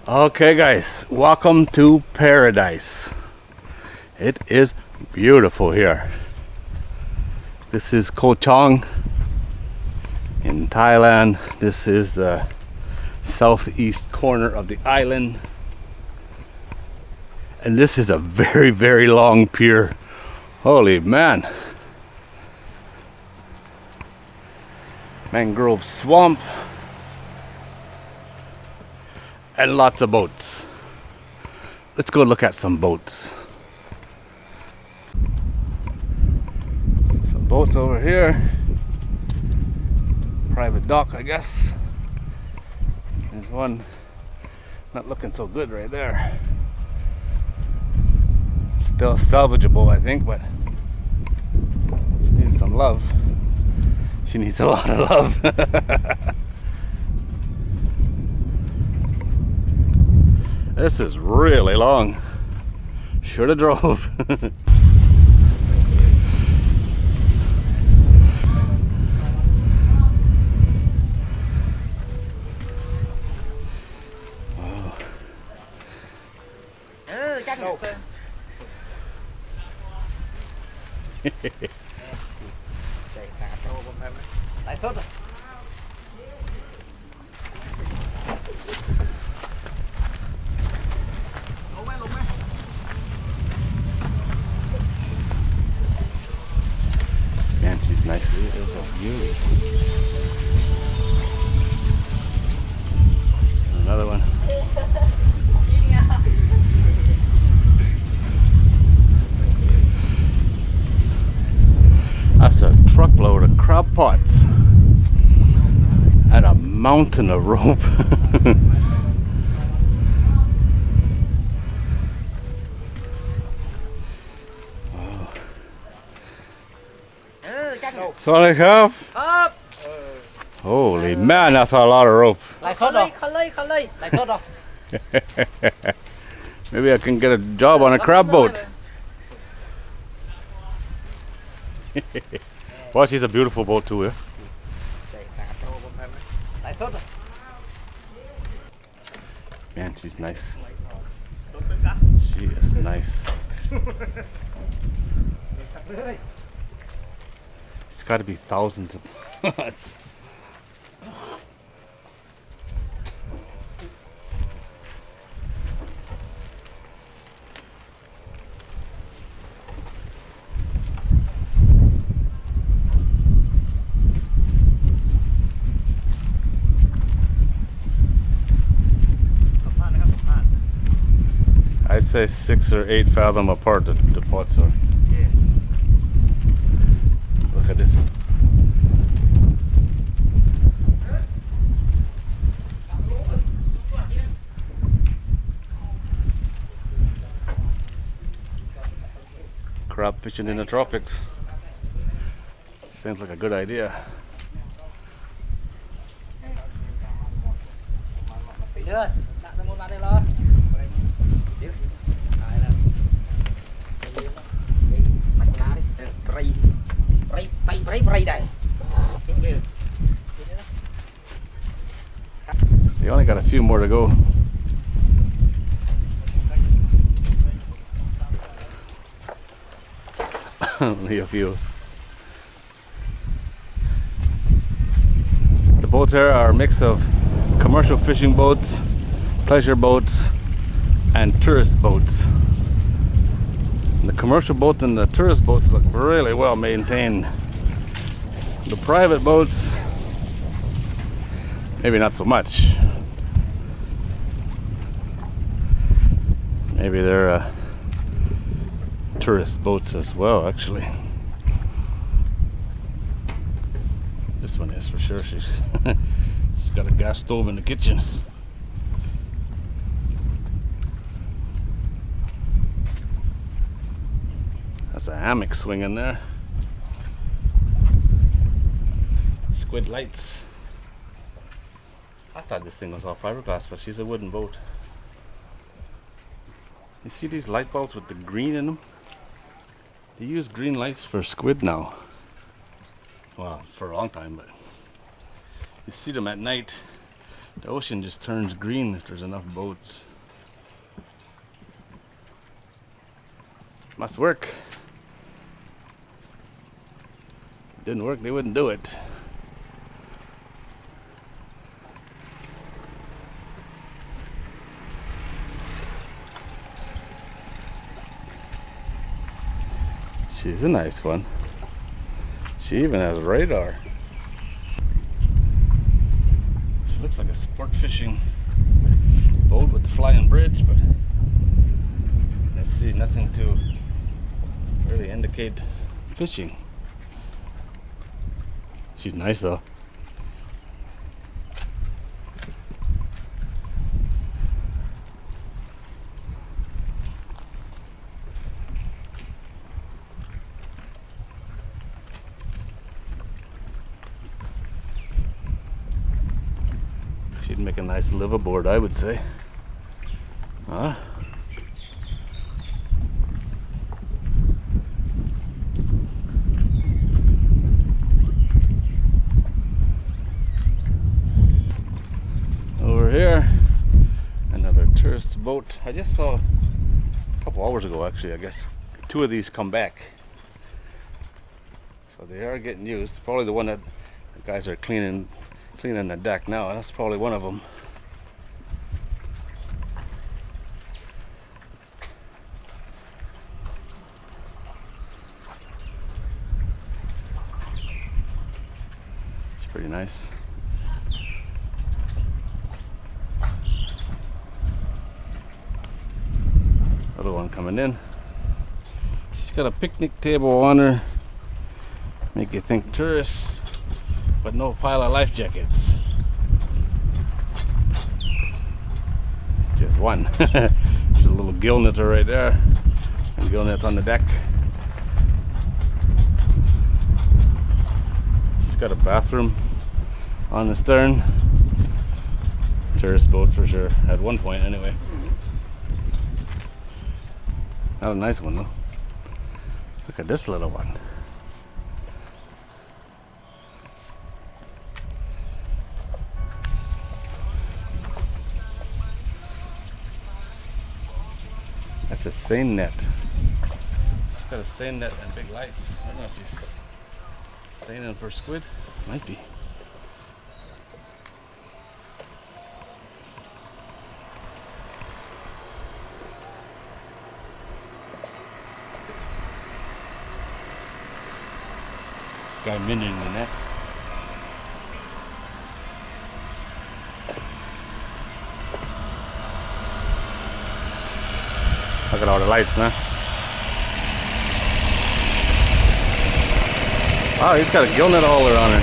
Okay guys, welcome to paradise. It is beautiful here. This is Koh Chang in Thailand. This is the southeast corner of the island. And this is a very, very long pier. Holy man. Mangrove swamp. And lots of boats. Let's go look at some boats. Some boats over here. Private dock, I guess. There's one not looking so good right there. Still salvageable, I think, but she needs some love. She needs a lot of love. This is really long. Should have drove. Man, she's nice. It is a beauty. Another one. That's a truckload of crab pots and a mountain of rope. Sorry, Cap. Holy man, that's a lot of rope. Maybe I can get a job on a crab boat. Well, she's a beautiful boat too, yeah? Man, she's nice. She is nice. It's got to be thousands of pots. I'd say 6 or 8 fathom apart the pots are. Yeah. Look at this. Crab fishing in the tropics. Seems like a good idea. They only got a few more to go. Only a few. The boats here are a mix of commercial fishing boats, pleasure boats, and tourist boats. And the commercial boats and the tourist boats look really well maintained. The private boats, maybe not so much. Maybe they're tourist boats as well, actually. This one is for sure. She's got a gas stove in the kitchen. That's a hammock swinging there. Squid lights. I thought this thing was all fiberglass, but she's a wooden boat. You see these light bulbs with the green in them? They use green lights for squid now. Well, for a long time, but you see them at night The ocean just turns green if there's enough boats. Must work. Didn't work, they wouldn't do it. She's a nice one. She even has radar. This looks like a sport fishing boat with the flying bridge, but let's see, nothing to really indicate fishing. She's nice though. She'd make a nice liveaboard, I would say. Huh? Over here, another tourist boat. I just saw a couple hours ago, actually, I guess, two of these come back. So they are getting used. Probably the one that the guys are cleaning the deck now. That's probably one of them. It's pretty nice. Other one coming in. She's got a picnic table on her. Make you think tourists, but no pile of life jackets. Just one. There's a little gill netter right there. And gill nets on the deck. She's got a bathroom on the stern. Tourist boat for sure, at one point anyway. Not a nice one though. Look at this little one. That's a seine net. She's got a seine net and big lights. I don't know if she's seining for squid. Might be. Guy mending the net. Look at all the lights now. Oh, he's got a gill net holder on her.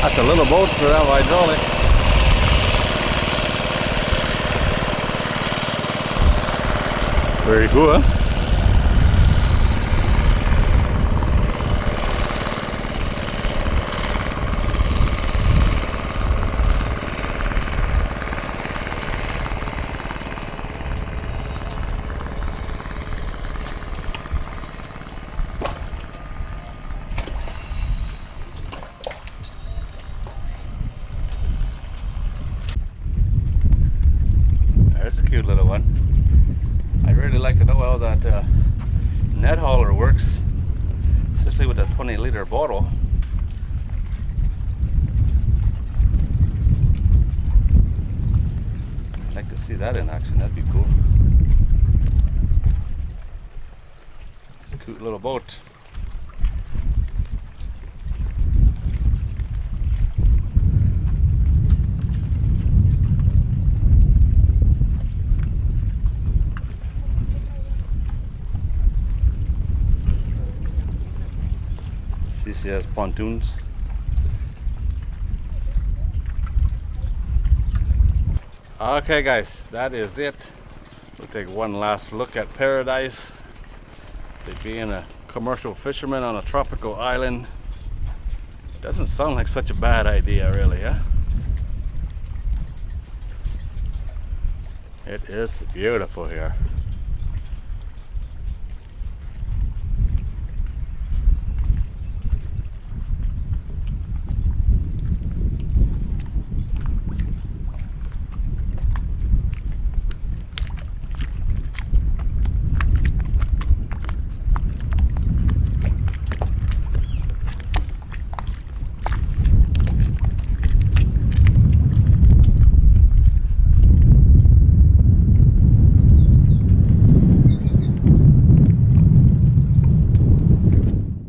That's a little boat for that hydraulics. Very cool, huh? There's a cute little one. I'd really like to know how that net hauler works, especially with a 20-liter bottle. I'd like to see that in action. That'd be cool. It's a cute little boat. See, she has pontoons. Okay guys, that is it. We'll take one last look at paradise. So being a commercial fisherman on a tropical island doesn't sound like such a bad idea, really, huh? It is beautiful here.